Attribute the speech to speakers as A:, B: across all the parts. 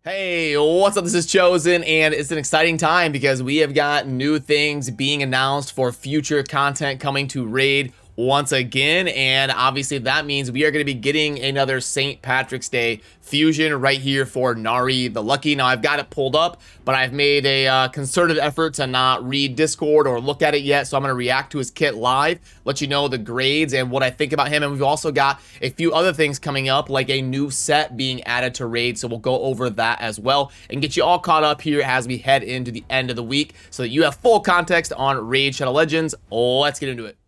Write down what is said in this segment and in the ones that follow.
A: Hey, what's up? This is Chosen, and it's an exciting time because we have got new things being announced for future content coming to Raid once again, and obviously that means we are going to be getting another St. Patrick's Day fusion right here for Nari the Lucky. Now, I've got it pulled up, but I've made a concerted effort to not read Discord or look at it yet, so I'm going to react to his kit live, let you know the grades and what I think about him, and we've also got a few other things coming up, like a new set being added to Raid, so we'll go over that as well and get you all caught up here as we head into the end of the week so that you have full context on Raid Shadow Legends. Let's get into it.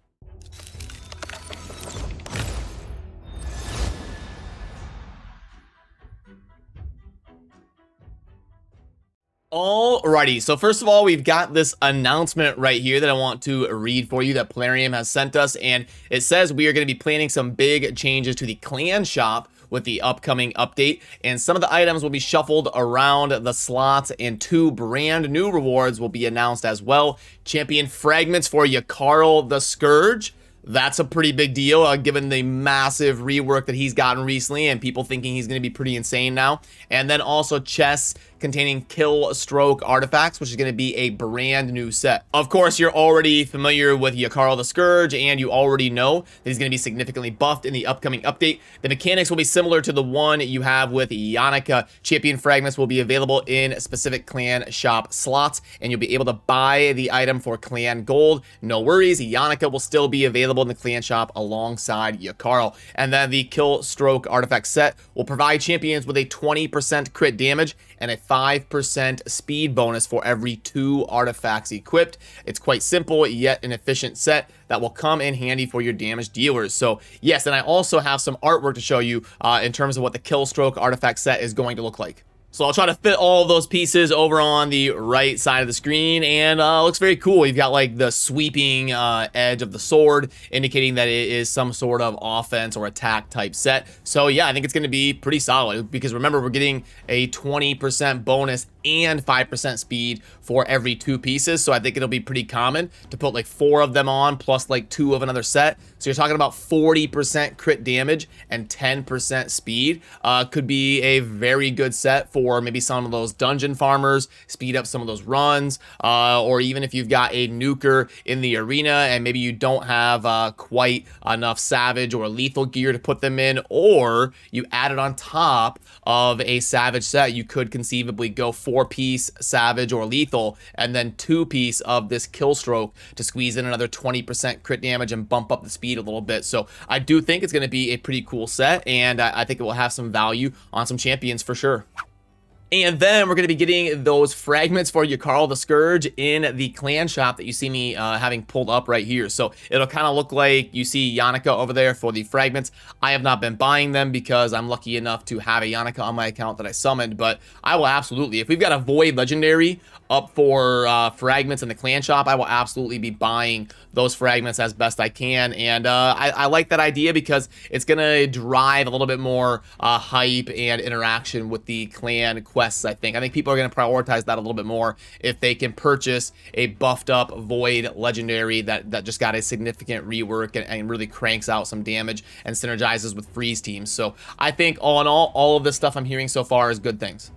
A: Alrighty, so first of all, we've got this announcement right here that I want to read for you that Plarium has sent us, and it says we are going to be planning some big changes to the clan shop with the upcoming update, and some of the items will be shuffled around the slots, and 2 brand new rewards will be announced as well. Champion Fragments for Yakarl the Scourge. That's a pretty big deal, given the massive rework that he's gotten recently and people thinking he's going to be pretty insane now. And then also chests containing Killstroke Artifacts, which is going to be a brand new set. Of course, you're already familiar with Yakarl the Scourge, and you already know that he's going to be significantly buffed in the upcoming update. The mechanics will be similar to the one you have with Yannicka. Champion Fragments will be available in specific clan shop slots, and you'll be able to buy the item for clan gold. No worries, Yannicka will still be available in the clan shop alongside Yakarl. And then the Killstroke Artifact set will provide champions with a 20% crit damage and a 5% speed bonus for every 2 artifacts equipped. It's quite simple yet an efficient set that will come in handy for your damage dealers. So yes, and I also have some artwork to show you in terms of what the Killstroke Artifact set is going to look like. So I'll try to fit all of those pieces over on the right side of the screen, and looks very cool. You've got like the sweeping edge of the sword, indicating that it is some sort of offense or attack type set. So yeah, I think it's going to be pretty solid because remember, we're getting a 20% bonus and 5% speed for every 2 pieces. So I think it'll be pretty common to put like 4 of them on plus like 2 of another set. So you're talking about 40% crit damage and 10% speed. Could be a very good set for maybe some of those dungeon farmers, speed up some of those runs, or even if you've got a nuker in the arena and maybe you don't have quite enough savage or lethal gear to put them in, or you add it on top of a savage set, you could conceivably go 4-piece savage or lethal and then 2-piece of this Killstroke to squeeze in another 20% crit damage and bump up the speed a little bit. So I do think it's going to be a pretty cool set, and I think it will have some value on some champions for sure. And then we're going to be getting those fragments for Yakarl the Scourge in the clan shop that you see me having pulled up right here. So it'll kind of look like you see Yannicka over there for the fragments. I have not been buying them because I'm lucky enough to have a Yannicka on my account that I summoned, but I will absolutely, if we've got a Void Legendary up for fragments in the clan shop, I will absolutely be buying those fragments as best I can. And I like that idea because it's going to drive a little bit more hype and interaction with the clan quests. I think people are going to prioritize that a little bit more if they can purchase a buffed up Void Legendary that just got a significant rework and really cranks out some damage and synergizes with freeze teams. So I think all in all of this stuff I'm hearing so far is good things.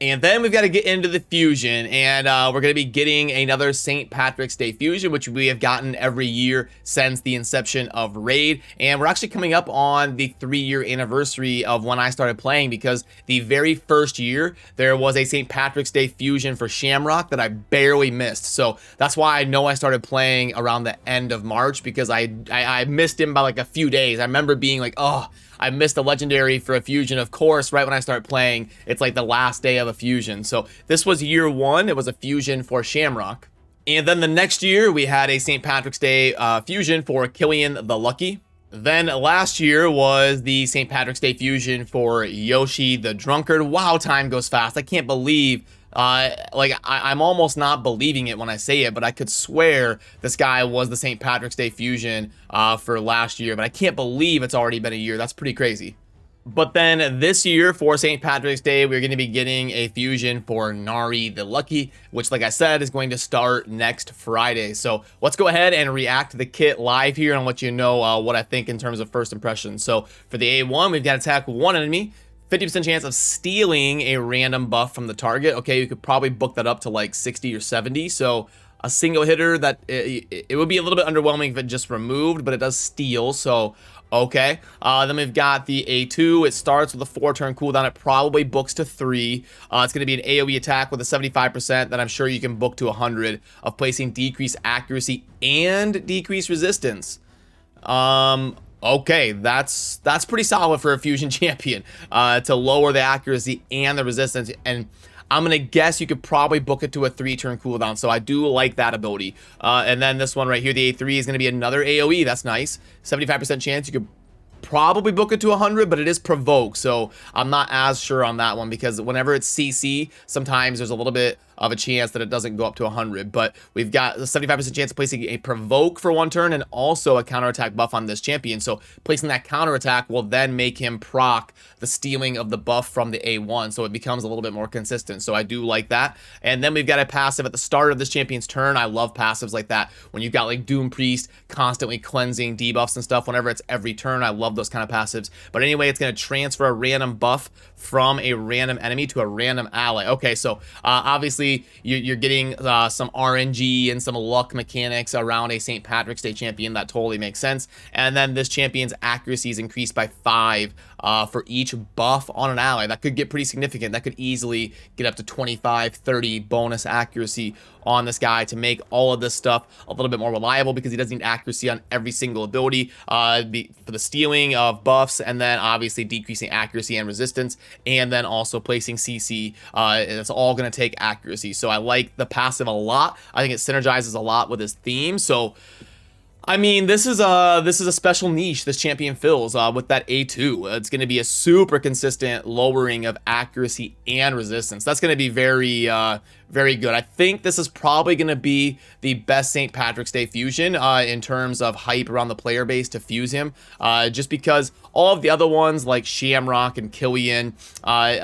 A: And then we've got to get into the fusion, and we're going to be getting another St. Patrick's Day fusion, which we have gotten every year since the inception of Raid. And we're actually coming up on the 3-year anniversary of when I started playing, because the very first year there was a St. Patrick's Day fusion for Shamrock that I barely missed. So that's why I know I started playing around the end of March, because I missed him by like a few days. I remember being like, oh, I missed a legendary for a fusion. Of course, right when I start playing, it's like the last day of a fusion. So this was year 1. It was a fusion for Shamrock. And then the next year, we had a St. Patrick's Day fusion for Killian the Lucky. Then last year was the St. Patrick's Day fusion for Yoshi the Drunkard. Wow, time goes fast. I can't believe I'm almost not believing it when I say it, but I could swear this guy was the St. Patrick's Day fusion for last year, but I can't believe it's already been a year. That's pretty crazy. But then this year for St. Patrick's Day, we're going to be getting a fusion for Nari the Lucky, which, like I said, is going to start next Friday. So let's go ahead and react to the kit live here and let you know what I think in terms of first impressions. So for the A1, we've got attack 1 enemy, 50% chance of stealing a random buff from the target. Okay, you could probably book that up to like 60 or 70. So a single hitter that it would be a little bit underwhelming if it just removed, but it does steal. So okay, then we've got the A2. It starts with a 4-turn cooldown. It probably books to 3. It's going to be an AoE attack with a 75% that I'm sure you can book to 100 of placing decreased accuracy and decreased resistance. Okay, that's pretty solid for a fusion champion to lower the accuracy and the resistance. And I'm gonna guess you could probably book it to a 3-turn cooldown, so I do like that ability. And then this one right here, the A3, is gonna be another AoE. That's nice. 75% chance you could probably book it to 100, but it is provoke, so I'm not as sure on that one, because whenever it's CC, sometimes there's a little bit of a chance that it doesn't go up to 100. But we've got a 75% chance of placing a provoke for 1 turn and also a counterattack buff on this champion. So placing that counterattack will then make him proc the stealing of the buff from the A1, so it becomes a little bit more consistent. So I do like that. And then we've got a passive at the start of this champion's turn. I love passives like that when you've got like Doom Priest constantly cleansing debuffs and stuff. Whenever it's every turn, I love those kind of passives. But anyway, it's going to transfer a random buff from a random enemy to a random ally. Okay, so obviously you're getting some RNG and some luck mechanics around a St. Patrick's Day champion. That totally makes sense. And then this champion's accuracy is increased by 5 for each buff on an ally. That could get pretty significant. That could easily get up to 25, 30 bonus accuracy on this guy to make all of this stuff a little bit more reliable, because he doesn't need accuracy on every single ability for the stealing of buffs, and then obviously decreasing accuracy and resistance, and then also placing CC. It's all going to take accuracy. So I like the passive a lot. I think it synergizes a lot with his theme. So I mean, this is a special niche this champion fills with that A2. It's going to be a super consistent lowering of accuracy and resistance. That's going to be very, very good. I think this is probably going to be the best St. Patrick's Day fusion in terms of hype around the player base to fuse him. Just because all of the other ones like Shamrock and Killian,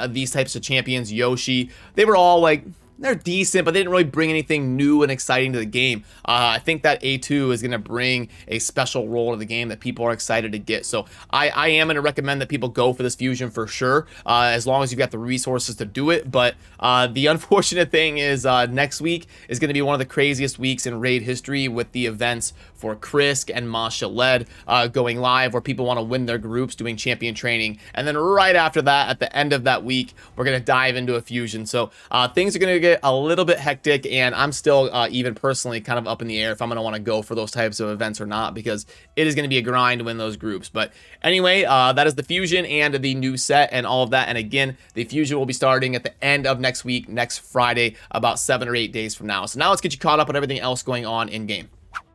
A: these types of champions, Yoshi, they were all like, they're decent, but they didn't really bring anything new and exciting to the game. I think that A2 is going to bring a special role to the game that people are excited to get. So I am going to recommend that people go for this fusion for sure, as long as you've got the resources to do it. But the unfortunate thing is next week is going to be one of the craziest weeks in Raid history, with the events for Krisk and Masha Led going live, where people want to win their groups doing champion training. And then right after that, at the end of that week, we're going to dive into a fusion. So things are going to get a little bit hectic, and I'm still even personally kind of up in the air if I'm going to want to go for those types of events or not, because it is going to be a grind to win those groups. But anyway, that is the fusion and the new set and all of that. And again, the fusion will be starting at the end of next week, next Friday, about 7 or 8 days from now. So now let's get you caught up on everything else going on in game.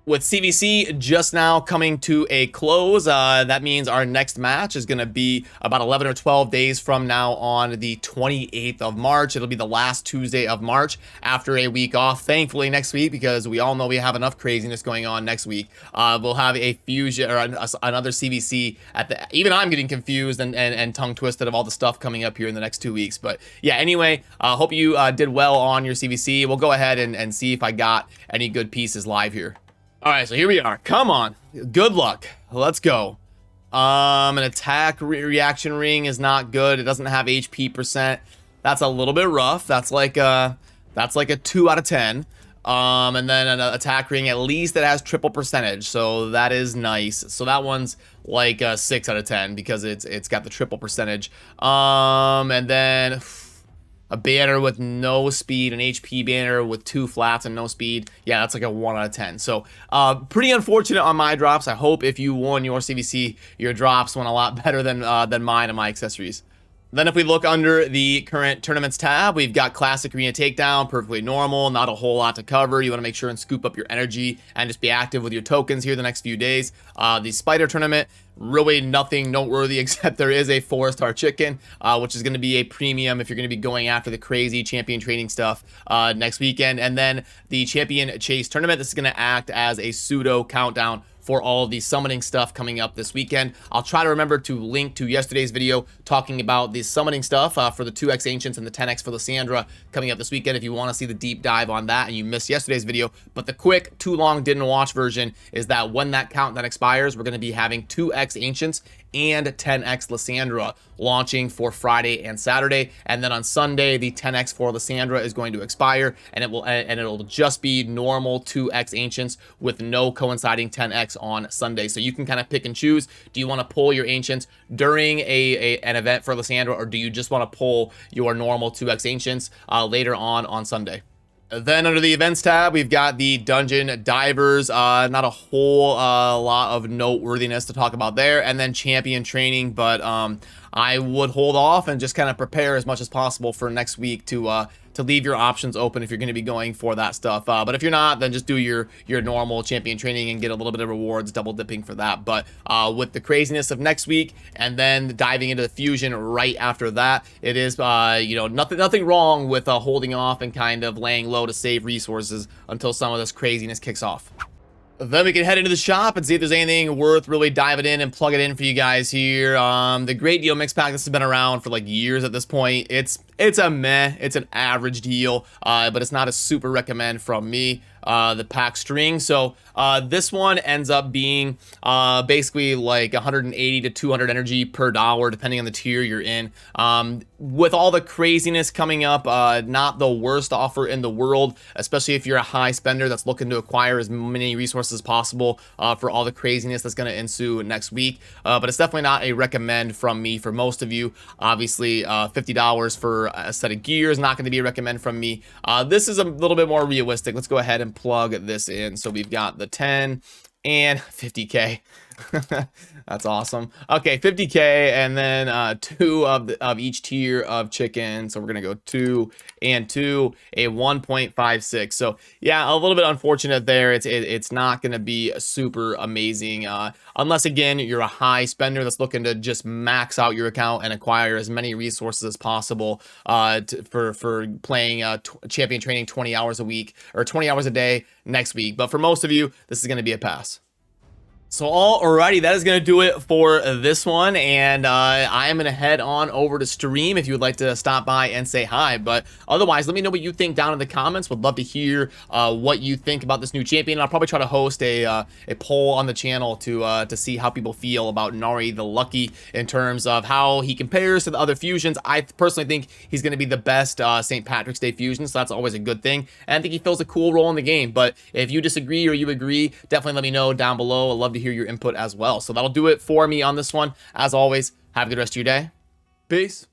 A: With CVC just now coming to a close, that means our next match is going to be about 11 or 12 days from now on the 28th of March. It'll be the last Tuesday of March after a week off, thankfully, next week, because we all know we have enough craziness going on next week. We'll have a fusion or another CVC at the, even I'm getting confused and tongue twisted of all the stuff coming up here in the next 2 weeks. But yeah, anyway, hope you did well on your CVC. We'll go ahead and see if I got any good pieces live here. All right, so here we are. Come on. Good luck. Let's go. An attack reaction ring is not good. It doesn't have HP percent. That's a little bit rough. That's like a 2 out of 10. And then an attack ring, at least it has triple percentage. So that is nice. So that one's like a 6 out of 10 because it's got the triple percentage. And then a banner with no speed, an HP banner with 2 flats and no speed. Yeah, that's like a 1 out of 10. So pretty unfortunate on my drops. I hope if you won your CVC, your drops went a lot better than mine and my accessories. Then if we look under the current tournaments tab, we've got Classic Arena Takedown, perfectly normal, not a whole lot to cover. You want to make sure and scoop up your energy and just be active with your tokens here the next few days. The Spider Tournament, really nothing noteworthy except there is a 4-star chicken, which is going to be a premium if you're going to be going after the crazy champion training stuff next weekend. And then the Champion Chase Tournament, this is going to act as a pseudo countdown for all of the summoning stuff coming up this weekend. I'll try to remember to link to yesterday's video talking about the summoning stuff for the 2x Ancients and the 10x for Lysandra coming up this weekend if you want to see the deep dive on that and you missed yesterday's video. But the quick, too long, didn't watch version is that when that countdown expires, we're going to be having 2x 10X Ancients and 10X Lysandra launching for Friday and Saturday, and then on Sunday the 10X for Lysandra is going to expire, and it'll just be normal 2X Ancients with no coinciding 10X on Sunday. So you can kind of pick and choose. Do you want to pull your Ancients during an event for Lysandra, or do you just want to pull your normal 2X Ancients later on Sunday? Then under the events tab, we've got the Dungeon Divers. Not a whole lot of noteworthiness to talk about there. And then Champion Training, but I would hold off and just kind of prepare as much as possible for next week to leave your options open if you're going to be going for that stuff. But if you're not, then just do your normal Champion Training and get a little bit of rewards, double dipping for that. But with the craziness of next week and then diving into the Fusion right after that, it is you know, nothing wrong with holding off and kind of laying low to save resources until some of this craziness kicks off. Then we can head into the shop and see if there's anything worth really diving in and plug it in for you guys here. The Great Deal Mix Pack, this has been around for like years at this point. It's a meh, it's an average deal, but it's not a super recommend from me. The pack string, so this one ends up being basically like 180 to 200 energy per dollar depending on the tier you're in. With all the craziness coming up, not the worst offer in the world, especially if you're a high spender that's looking to acquire as many resources as possible for all the craziness that's going to ensue next week. But it's definitely not a recommend from me for most of you. Obviously, $50 for a set of gear is not going to be a recommend from me. This is a little bit more realistic. Let's go ahead and plug this in. So we've got the 10 and 50K. That's awesome. Okay, 50K, and then 2 of each tier of chicken. So we're gonna go 2 and 2, a 1.56. So yeah, a little bit unfortunate there. It's not gonna be super amazing unless again you're a high spender that's looking to just max out your account and acquire as many resources as possible for playing Champion Training 20 hours a week or 20 hours a day next week. But for most of you, this is gonna be a pass. So alrighty, that is going to do it for this one, and I am going to head on over to stream if you would like to stop by and say hi. But otherwise, let me know what you think down in the comments. Would love to hear what you think about this new champion. I'll probably try to host a poll on the channel to see how people feel about Nari the Lucky in terms of how he compares to the other fusions. I personally think he's going to be the best St. Patrick's Day fusion, so that's always a good thing. And I think he fills a cool role in the game. But if you disagree or you agree, definitely let me know down below. I'd love to hear your input as well. So that'll do it for me on this one. As always, have a good rest of your day. Peace.